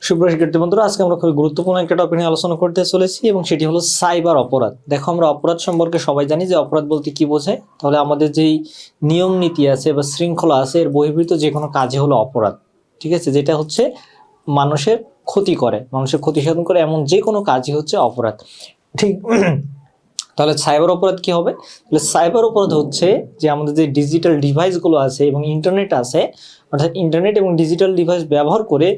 সুপ্রিয় শিক্ষার্থী বন্ধুরা, আজকে আমরা খুবই গুরুত্বপূর্ণ একটা টপিক নিয়ে আলোচনা করতে চলেছি এবং সেটি হলো সাইবার অপরাধ। দেখো, আমরা অপরাধ সম্পর্কে সবাই জানি যে অপরাধ বলতে কি বোঝায়। তাহলে আমাদের যেই নিয়ম নীতি আছে বা শৃঙ্খলা আছে এর বহির্ভূত যে কোনো কাজই হলো অপরাধ। ঠিক আছে, যেটা হচ্ছে মানুষের ক্ষতি করে, মানুষের ক্ষতি সাধন করে, এমন যে কোনো কাজই হচ্ছে অপরাধ। ঠিক তাহলে সাইবার অপরাধ কি হবে? তাহলে সাইবার অপরাধ হচ্ছে যে আমাদের যে ডিজিটাল ডিভাইসগুলো আছে এবং ইন্টারনেট আছে, অর্থাৎ ইন্টারনেট এবং ডিজিটাল ডিভাইস ব্যবহার করে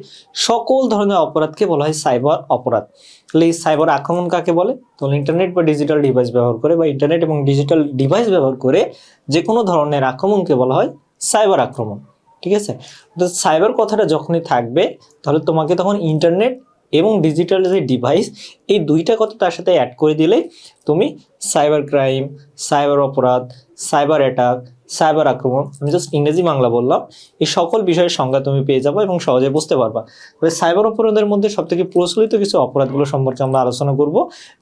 সকল ধরনের অপরাধকে বলা হয় সাইবার অপরাধ। তাহলে এই সাইবার আক্রমণ কাকে বলে? তাহলে ইন্টারনেট বা ডিজিটাল ডিভাইস ব্যবহার করে বা ইন্টারনেট এবং ডিজিটাল ডিভাইস ব্যবহার করে যে কোনো ধরনের আক্রমণকে বলা হয় সাইবার আক্রমণ। ঠিক আছে, তো সাইবার কথাটা যখনই থাকবে তাহলে তোমাকে তখন ইন্টারনেট এবং ডিজিটাল যে ডিভাইস, এই দুইটা কথা তার সাথে অ্যাড করে দিলেই তুমি সাইবার ক্রাইম, সাইবার অপরাধ, সাইবার অ্যাটাক, সাইবার আক্রমণ, আমি জাস্ট ইংরেজি বাংলা বললাম, এই সকল বিষয়ের সংজ্ঞা তুমি পেয়ে যাবো এবং সহজে বুঝতে পারবা। তবে সাইবার অপরাধের মধ্যে সবথেকে প্রচলিত কিছু অপরাধগুলো সম্পর্কে আমরা আলোচনা করব,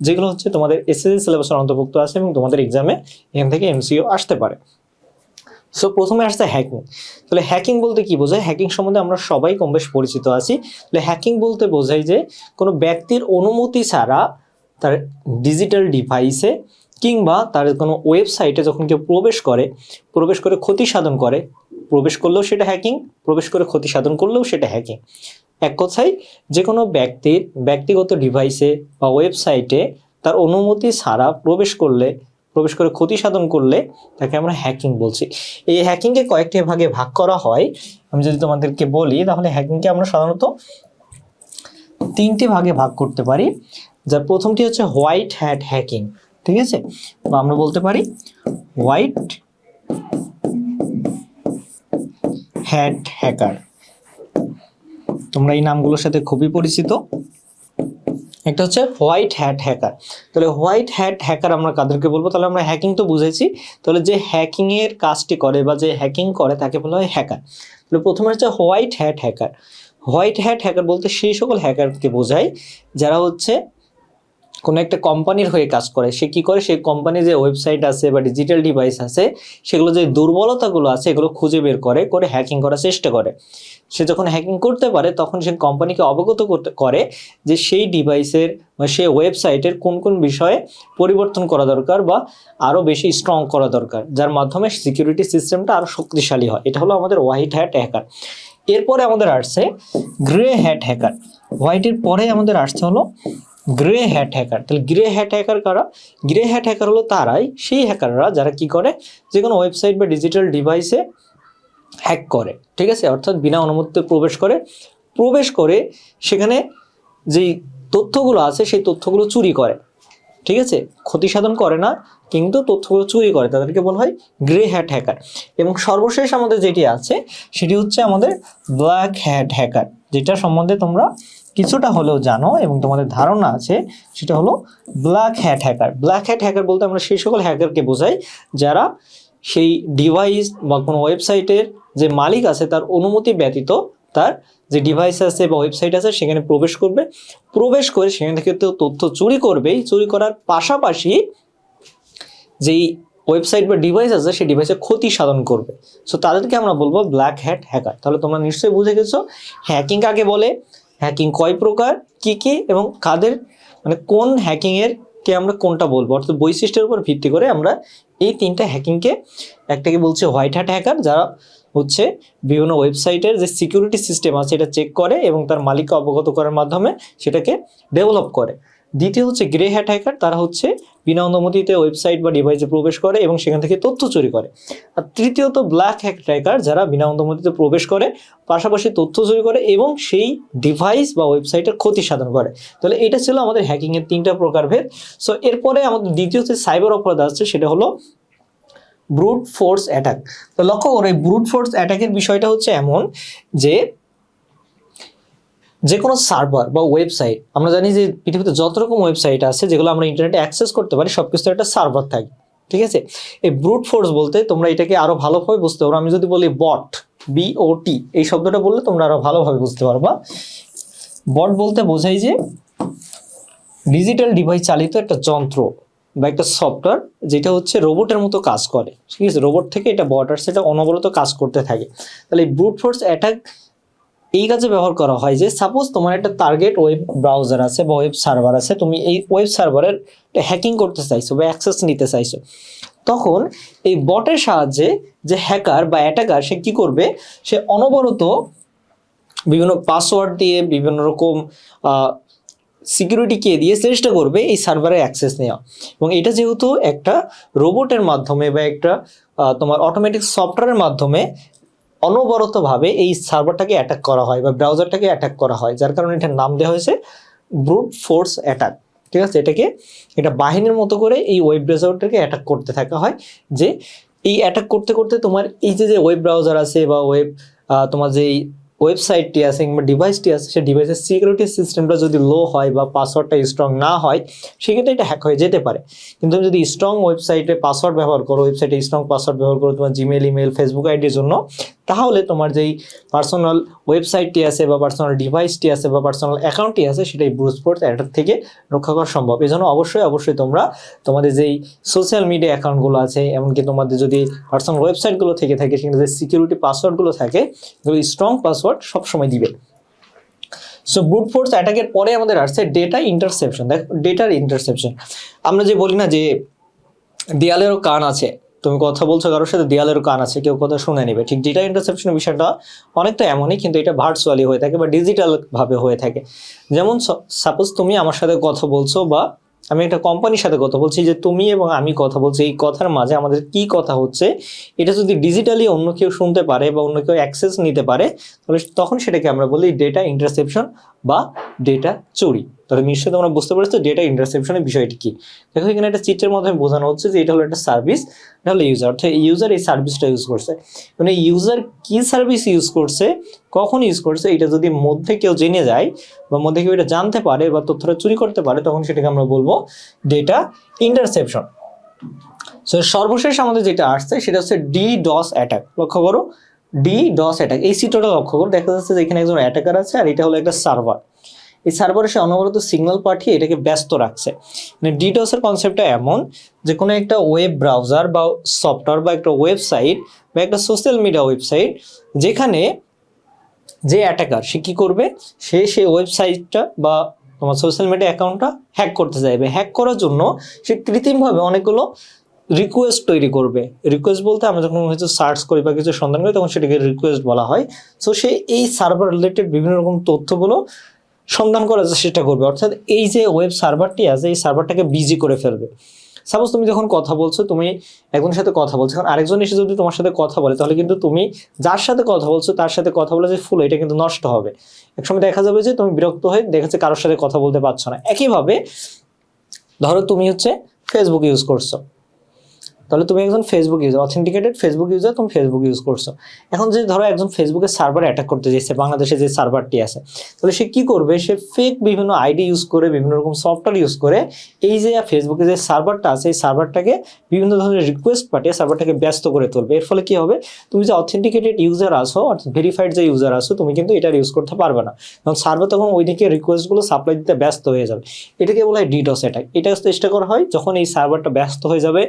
যেগুলো হচ্ছে তোমাদের এসএসসি সিলেবাসের অন্তর্ভুক্ত আছে এবং তোমাদের এক্সামে এখান থেকে এমসিকিউ আসতে পারে। সো প্রথমে আসছে হ্যাকিং। তাহলে হ্যাকিং বলতে কি বোঝায়? হ্যাকিং সম্বন্ধে আমরা সবাই কম বেশ পরিচিত আছি। তাহলে হ্যাকিং বলতে বোঝায় যে কোনো ব্যক্তির অনুমতি ছাড়া তার ডিজিটাল ডিভাইসে কিংবা তার কোনো ওয়েবসাইটে যখন কেউ প্রবেশ করে ক্ষতি সাধন করে, প্রবেশ করলেও সেটা হ্যাকিং, প্রবেশ করে ক্ষতি সাধন করলেও সেটা হ্যাকিং। এক কথায় যে কোনো ব্যক্তির ব্যক্তিগত ডিভাইসে বা ওয়েবসাইটে তার অনুমতি ছাড়া প্রবেশ করে ক্ষতি সাধন করলে তাকে আমরা হ্যাকিং বলছি। এই হ্যাকিংকে কয়েকটি ভাগে ভাগ করা হয়। আমি যদি তোমাদেরকে বলি তাহলে হ্যাকিংকে আমরা সাধারণত তিনটি ভাগে ভাগ করতে পারি। যার প্রথমটি হচ্ছে হোয়াইট হ্যাট হ্যাকিং। ঠিক আছে, বা আমরা বলতে পারি হোয়াইট হ্যাট হ্যাকার। তোমরা এই নামগুলোর সাথে খুবই পরিচিত। একটা হচ্ছে হোয়াইট হ্যাট হ্যাকার। তাহলে হোয়াইট হ্যাট হ্যাকার আমরা কাদেরকে বলবো? তাহলে আমরা হ্যাকিং তো বুঝেছি, তাহলে যে হ্যাকিং এর কাজটি করে বা যে হ্যাকিং করে তাকে বলা হয় হ্যাকার। তাহলে প্রথমে হচ্ছে white hat hacker. White hat hacker বলতে সেই সকল হ্যাকারকে বোঝায় যারা হচ্ছে কোনো একটা কোম্পানির হয়ে কাজ করে। সে কি করে? সেই কোম্পানির যে ওয়েবসাইট আছে বা ডিজিটাল ডিভাইস আছে সেগুলো যে দুর্বলতাগুলো আছে এগুলো খুঁজে বের করে হ্যাকিং করার চেষ্টা করে। সে যখন হ্যাকিং করতে পারে তখন সে কোম্পানিকে অবগত করে যে সেই ডিভাইসের বা সেই ওয়েবসাইটের কোন কোন বিষয়ে পরিবর্তন করা দরকার বা আরও বেশি স্ট্রং করা দরকার, যার মাধ্যমে সিকিউরিটি সিস্টেমটা আরও শক্তিশালী হয়। এটা হলো আমাদের হোয়াইট হ্যাট হ্যাকার। এরপরে আমাদের আসছে গ্রে হ্যাট হ্যাকার। হোয়াইটের পরে আমাদের আসছে হলো গ্রে হ্যাট হ্যাকার। তাহলে গ্রে হ্যাট হ্যাকার কারা? গ্রে হ্যাট হ্যাকার হলো সেই হ্যাকাররা যারা কি করে, যে কোনো ওয়েবসাইট বা ডিজিটাল ডিভাইসে হ্যাক করে। ঠিক আছে, অর্থাৎ বিনা অনুমতিতে প্রবেশ করে সেখানে যেই তথ্যগুলো আছে সেই তথ্যগুলো চুরি করে। ঠিক আছে, ক্ষতি সাধন করে না কিন্তু তথ্যগুলো চুরি করে, তাদেরকে বলা হয় গ্রে হ্যাট হ্যাকার। এবং সর্বশেষ আমাদের যেটি আছে সেটি হচ্ছে আমাদের ব্ল্যাক হ্যাট হ্যাকার, যেটা সম্বন্ধে তোমরা কিছুটা হলেও জানো এবং তোমাদের ধারণা আছে, সেটা হলো black hat hacker. Black hat hacker বলতে আমরা সেই সকল হ্যাকারকে বোঝাই যারা সেই ডিভাইস বা কোনো ওয়েবসাইটের যে মালিক আছে তার অনুমতি ব্যতীত তার যে ডিভাইস আছে বা ওয়েবসাইট আছে সেখানে প্রবেশ করে সেখান থেকে তো তথ্য চুরি করবেই, চুরি করার পাশাপাশি যেই ওয়েবসাইট বা ডিভাইস আছে সেই ডিভাইসে ক্ষতি সাধন করবে। সো তাদেরকে আমরা বলবো ব্ল্যাক হ্যাট হ্যাকার। তাহলে তোমরা নিশ্চয়ই বুঝে গেছো হ্যাকিং কাকে বলে, হ্যাকিং কয় প্রকার, কি এবং কাদের, মানে কোন হ্যাকিংয়ের কে আমরা কোনটা বলবো, অর্থাৎ বৈশিষ্ট্যের উপর ভিত্তি করে আমরা এই তিনটা হ্যাকিংকে, একটাকে বলছে হোয়াইট হ্যাট হ্যাকার যারা হচ্ছে বিভিন্ন ওয়েবসাইটের যে সিকিউরিটি সিস্টেম আছে এটা চেক করে এবং তার মালিককে অবগত করার মাধ্যমে সেটাকে ডেভেলপ করে। দ্বিতীয় হচ্ছে গ্রে হ্যাট হ্যাকার, তারা হচ্ছে বিনা অনুমতিতে ওয়েবসাইট বা ডিভাইসে প্রবেশ করে এবং সেখান থেকে তথ্য চুরি করে। আর তৃতীয়ত ব্ল্যাক হ্যাট হ্যাকার, যারা বিনা অনুমতিতে প্রবেশ করে পাশাপাশি তথ্য চুরি করে এবং সেই ডিভাইস বা ওয়েবসাইটের ক্ষতি সাধন করে। তাহলে এটা ছিল আমাদের হ্যাকিংয়ের তিনটা প্রকারভেদ। সো এরপরে আমাদের দ্বিতীয় যে সাইবার অপরাধ আসছে সেটা হলো ব্রুট ফোর্স অ্যাটাক। তো লক্ষ্য করো, এই ব্রুট ফোর্স অ্যাটাকের বিষয়টা হচ্ছে এমন যে কোনো সার্ভার বা ওয়েবসাইট, আমরা জানি যে পৃথিবীতে যত রকম ওয়েবসাইট আছে যেগুলো আমরা ইন্টারনেটে অ্যাক্সেস করতে পারি সব কিছুর একটা সার্ভার থাকে। ঠিক আছে, এই ব্রুট ফোর্স বলতে তোমরা এটাকে আরো ভালোভাবে বুঝতে পারো। আমি যদি বলি বট, BOT, এই শব্দটা বললে তোমরা আরো ভালোভাবে বুঝতে পারবা। বট বলতে বোঝাই যে ডিজিটাল ডিভাইস চালিত একটা যন্ত্র বা একটা সফটওয়্যার যেটা হচ্ছে রোবটের মতো কাজ করে। ঠিক আছে, রোবট থেকে এটা বট আর সেটা অনবরত কাজ করতে থাকে। তাহলে এই ব্রুট ফোর্স অ্যাটাক এই কাজে ব্যবহার করা হয় যে সাপোজ তোমার একটা টার্গেট ওয়েব ব্রাউজার আছে বা ওয়েব সার্ভার আছে, তুমি এই ওয়েব সার্ভারের হ্যাকিং করতে চাইছো বা অ্যাক্সেস নিতে চাইছো, তখন এই বটের সাহায্যে যে হ্যাকার বা অ্যাটাকার সে কি করবে, সে অনবরত বিভিন্ন পাসওয়ার্ড দিয়ে বিভিন্ন রকম সিকিউরিটি কে দিয়ে চেষ্টা করবে এই সার্ভারে অ্যাক্সেস নেওয়া। এবং এটা যেহেতু একটা রোবটের মাধ্যমে বা একটা তোমার অটোমেটিক সফটওয়্যারের মাধ্যমে অনবরতভাবে এই সার্ভারটাকে অ্যাটাক করা হয় বা ব্রাউজারটাকে অ্যাটাক করা হয়, যার কারণে এটার নাম দেওয়া হয়েছে ব্রুট ফোর্স অ্যাটাক। ঠিক আছে, এটা বাহিনীর মতো করে এই ওয়েব ব্রাউজারটাকে অ্যাটাক করতে থাকা হয়, যে এই অ্যাটাক করতে করতে তোমার এই যে ওয়েব ব্রাউজার আছে বা ওয়েব তোমার যে ওয়েবসাইটটি আছে কিংবা ডিভাইসটি আছে, সেই ডিভাইসের সিকিউরিটি সিস্টেমটা যদি লো হয় বা পাসওয়ার্ডটা স্ট্রং না হয়, সেক্ষেত্রে এটা হ্যাক হয়ে যেতে পারে। কিন্তু তুমি যদি স্ট্রং ওয়েবসাইটে পাসওয়ার্ড ব্যবহার করো, ওয়েবসাইটে স্ট্রং পাসওয়ার্ড ব্যবহার করো তোমার জিমেল, ইমেল, ফেসবুক আইডির জন্য, তাহলে তোমার যেই পার্সোনাল ওয়েবসাইটটি আছে বা পার্সোনাল ডিভাইসটি আছে বা পার্সোনাল অ্যাকাউন্টটি আছে, সেটাই ব্রুট ফোর্স অ্যাটাক থেকে রক্ষা করা সম্ভব। এই জন্য অবশ্যই তোমরা তোমাদের যেই সোশ্যাল মিডিয়া অ্যাকাউন্টগুলো আছে, এমনকি তোমাদের যদি পার্সোনাল ওয়েবসাইটগুলো থেকে থাকে, সেখানে যে সিকিউরিটি পাসওয়ার্ডগুলো থাকে, এগুলো স্ট্রং পাসওয়ার্ড সবসময় দিবে। সো ব্রুট ফোর্স অ্যাটাকের পরে আমাদের আসছে ডেটা ইন্টারসেপশন। দেখো, ডেটার ইন্টারসেপশন, আমরা যে বলি না যে দেয়ালেরও কান আছে, তুমি কথা বলছো কারোর সাথে, দেয়ালেরও কান আছে, কেউ কথা শুনে নেবে, ঠিক ডেটা ইন্টারসেপশনের বিষয়টা অনেকটা এমনই, কিন্তু এটা ভার্চুয়ালি হয়ে থাকে বা ডিজিটাল ভাবে হয়ে থাকে। যেমন সাপোজ তুমি আমার সাথে কথা বলছো বা আমি একটা কোম্পানির সাথে কথা বলছি, যে তুমি এবং আমি কথা বলছি, এই কথার মাঝে আমাদের কি কথা হচ্ছে, এটা যদি ডিজিটালি অন্য কেউ শুনতে পারে বা অন্য কেউ অ্যাক্সেস নিতে পারে, তাহলে তখন সেটাকে আমরা বলি ডেটা ইন্টারসেপশন বা ডেটা চুরি। তাহলে নিশ্চয়ই তোমরা বুঝতে পারছো ডেটা ইন্টারসেপশনের বিষয়টি কি। দেখো, এখানে একটা চিত্রের মাধ্যমে বোঝানো হচ্ছে যে এটা হলো একটা সার্ভিস, এটা হলো ইউজার, অর্থাৎ ইউজার এই সার্ভিসটা ইউজ করছে। মানে ইউজার কি সার্ভিস ইউজ করছে, কখন ইউজ করছে, এটা যদি মধ্যে কেউ জেনে যায় বা মধ্যে কেউ এটা জানতে পারে বা তথ্যটা চুরি করতে পারে, তখন সেটাকে আমরা বলবো ডেটা ইন্টারসেপশন। সো সর্বশেষ আমাদের যেটা আসছে সেটা হচ্ছে DDoS অ্যাটাক। লক্ষ্য করো, DDoS অ্যাটাক, এই চিত্রটা লক্ষ্য করো, দেখা যাচ্ছে যে এখানে একজন অ্যাটাকার আছে আর এটা হলো একটা সার্ভার। এই সার্ভারে সে অনবরত সিগন্যাল পাঠিয়ে এটাকে ব্যস্ত রাখছে। মানে DDoS এর কনসেপ্টটা এমন যে কোনো একটা ওয়েব ব্রাউজার বা সফটওয়্যার বা একটা ওয়েবসাইট বা একটা সোশ্যাল মিডিয়া ওয়েবসাইট, যেখানে যে অ্যাটাকার সে কী করবে, সেই ওয়েবসাইটটা বা তোমার সোশ্যাল মিডিয়া অ্যাকাউন্টটা হ্যাক করতে চাইবে। হ্যাক করার জন্য সে কৃত্রিমভাবে অনেকগুলো রিকোয়েস্ট তৈরি করবে। রিকোয়েস্ট বলতে আমরা যখন হয়তো সার্চ করি বা কিছু সন্ধান করি, তখন সেটাকে রিকোয়েস্ট বলা হয়। সো সে এই সার্ভার রিলেটেড বিভিন্ন রকম তথ্যগুলো সন্ধান করার চেষ্টা করবে, অর্থাৎ এই যে ওয়েব সার্ভারটি আছে এই সার্ভারটাকে বিজি করে ফেলবে। সাপোজ তুমি যখন কথা বলছো, তুমি একজনের সাথে কথা বলছো, কারণ আরেকজন এসে যদি তোমার সাথে কথা বলে, তাহলে কিন্তু তুমি যার সাথে কথা বলছো তার সাথে কথা বলে যে ফুল, এটা কিন্তু নষ্ট হবে। একসময় দেখা যাবে যে তুমি বিরক্ত হয়ে দেখাচ্ছে কারোর সাথে কথা বলতে পারছো না। একইভাবে ধরো তুমি হচ্ছে ফেসবুক ইউজ করছো, তাহলে তুমি একজন Facebook user, authenticated Facebook user, তুমি ফেসবুক ইউজ করছো। এখন যদি ধরো একজন ফেসবুকের সার্ভার অ্যাটাক করতে চাইছে, বাংলাদেশে যে সার্ভারটি আছে, তাহলে সে কি করবে, সে ফেক বিভিন্ন আইডি ইউজ করে, বিভিন্ন রকম সফটওয়্যার ইউজ করে এই যে ফেসবুকে যে সার্ভারটা আছে এই সার্ভারটাকে বিভিন্ন ধরনের রিকোয়েস্ট পাঠিয়ে সার্ভারটাকে ব্যস্ত করে তুলবে। এর ফলে কি হবে, তুমি যে অথেন্টিকেটেড ইউজার আসো, অর্থাৎ ভেরিফাইড যে ইউজার আসো, তুমি কিন্তু এটা ইউজ করতে পারবে না, কারণ সার্ভার তখন ওইদিকে রিকোয়েস্টগুলো সাপ্লাই দিতে ব্যস্ত হয়ে যাবে। এটাকে বলা হয় DDoS অ্যাটাক। এটা চেষ্টা করা হয় যখন এই সার্ভারটা ব্যস্ত হয়ে যাবে,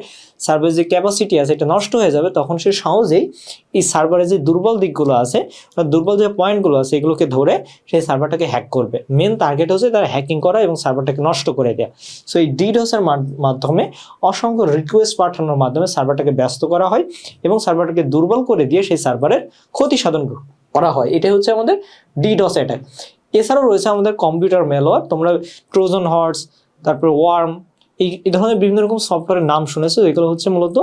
সার্ভারের যে ক্যাপাসিটি আছে এটা নষ্ট হয়ে যাবে, তখন সে সহজেই এই সার্ভারের যে দুর্বল দিকগুলো আছে বা দুর্বল যে পয়েন্টগুলো আছে এগুলোকে ধরে সেই সার্ভারটাকে হ্যাক করবে। মেন টার্গেট হচ্ছে তারা হ্যাকিং করা এবং সার্ভারটাকে নষ্ট করে দেওয়া। সো এই DDoS এর মাধ্যমে অসংখ্য রিকোয়েস্ট পাঠানোর মাধ্যমে সার্ভারটাকে ব্যস্ত করা হয় এবং সার্ভারটাকে দুর্বল করে দিয়ে সেই সার্ভারের ক্ষতি সাধন করা হয়। এটাই হচ্ছে আমাদের DDoS অ্যাটাক। এছাড়াও রয়েছে আমাদের কম্পিউটার ম্যালওয়্যার। তোমরা ট্রোজান হর্স, তারপর ওয়ার্ম, এই ধরনের বিভিন্ন রকম সফটওয়্যারের নাম শুনেছো, এগুলো হচ্ছে মূলত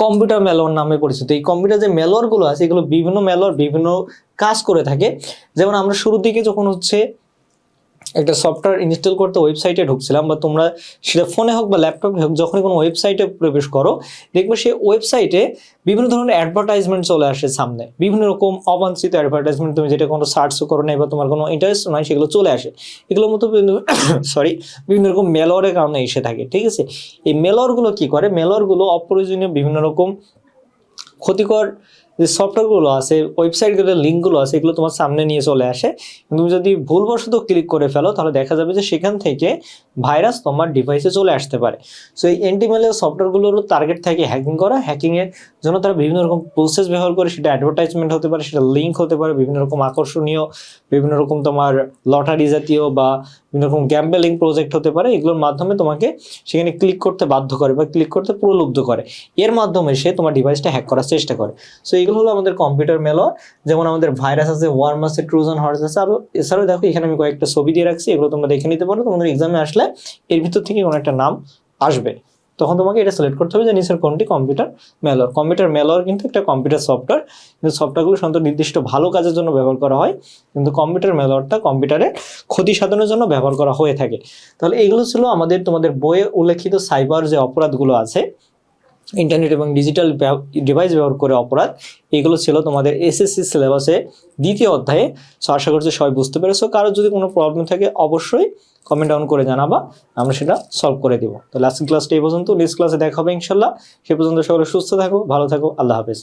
কম্পিউটার ম্যালওয়্যার নামে পরিচিত। এই কম্পিউটার যে ম্যালওয়্যারগুলো আছে এগুলো বিভিন্ন ম্যালওয়্যার বিভিন্ন কাজ করে থাকে। যেমন আমরা শুরুর দিকে যখন হচ্ছে একটা সফটওয়্যার ইনস্টল করতে ওয়েবসাইটে ঢুকছিলাম, বা তোমরা সেটা ফোনে হোক বা ল্যাপটপে হোক, যখনই কোনো ওয়েবসাইটে প্রবেশ করো, দেখবে সেই ওয়েবসাইটে বিভিন্ন ধরনের অ্যাডভার্টাইজমেন্ট চলে আসে সামনে, বিভিন্ন রকম অবাঞ্ছিত অ্যাডভার্টাইজমেন্ট, তুমি যেটা কোনো সার্চও করো নাই বা তোমার কোনো ইন্টারেস্ট নয়, সেগুলো চলে আসে। এগুলোর মতো বিভিন্ন রকম মেলওয়ারের কারণে এসে থাকে। ঠিক আছে, এই মেলওয়ারগুলো কি করে, মেলওয়ারগুলো অপ্রয়োজনীয় বিভিন্ন রকম ক্ষতিকর যে সফটওয়্যারগুলো আছে, ওয়েবসাইটগুলোর লিঙ্কগুলো আছে, এগুলো তোমার সামনে নিয়ে চলে আসে। তুমি যদি ভুলবশত ক্লিক করে ফেলো তাহলে দেখা যাবে যে সেখান থেকে ভাইরাস তোমার ডিভাইসে চলে আসতে পারে। সো এই অ্যান্টিম্যালেরিয়া সফটওয়্যারগুলোরও টার্গেট থাকে হ্যাকিং করা। হ্যাকিংয়ের জন্য তারা বিভিন্ন রকম প্রসেস ব্যবহার করে, সেটা অ্যাডভার্টাইজমেন্ট হতে পারে, সেটা লিঙ্ক হতে পারে, বিভিন্ন রকম আকর্ষণীয়, বিভিন্ন রকম তোমার লটারি জাতীয় বা বিভিন্ন রকম গ্যাম্বলিং প্রজেক্ট হতে পারে। এগুলোর মাধ্যমে তোমাকে সেখানে ক্লিক করতে বাধ্য করে বা ক্লিক করতে প্রলুব্ধ করে। এর মাধ্যমে সে তোমার ডিভাইসটা হ্যাক করার চেষ্টা করে। সো এগুলো হলো আমাদের কম্পিউটার ম্যালওয়্যার। যেমন আমাদের ভাইরাস আছে, ওয়ার্ম আছে, ট্রোজান হর্স আছে, আরও এছাড়াও দেখো এখানে আমি কয়েকটা ছবি দিয়ে রাখছি, এগুলো তোমরা দেখে নিতে পারো। তোমাদের এক্সামে আসলে এর ভিতর থেকে কোনো একটা নাম আসবে, তখন তোমাকে এটা সিলেক্ট করতে হবে যে নিচের কোনটি কম্পিউটার ম্যালওয়্যার। কম্পিউটার ম্যালওয়্যার কিন্তু একটা কম্পিউটার সফটওয়্যার, কিন্তু সফটওয়্যারগুলো সাধারণত নির্দিষ্ট ভালো কাজের জন্য ব্যবহার করা হয়, কিন্তু কম্পিউটার ম্যালওয়্যারটা কম্পিউটারের ক্ষতি সাধনের জন্য ব্যবহার করা হয়ে থাকে। তাহলে এগুলো ছিল আমাদের তোমাদের বইয়ে উল্লেখিত সাইবার যে অপরাধগুলো আছে, ইন্টারনেট এবং ডিজিটাল ডিভাইস ব্যবহার করে অপরাধ, এগুলো ছিল তোমাদের এসএসসি সিলেবাসে দ্বিতীয় অধ্যায়ে। সো আশা করছি সবাই বুঝতে পেরেছো। কারো যদি কোনো প্রবলেম থাকে অবশ্যই কমেন্ট ডাউন করে জানাবা, আমরা সেটা সলভ করে দিব। তাহলে আজকের ক্লাসটা এই পর্যন্ত, নেক্সট ক্লাসে দেখা হবে ইনশাল্লাহ। সে পর্যন্ত সকলে সুস্থ থাকো, ভালো থাকো, আল্লাহ হাফেজ।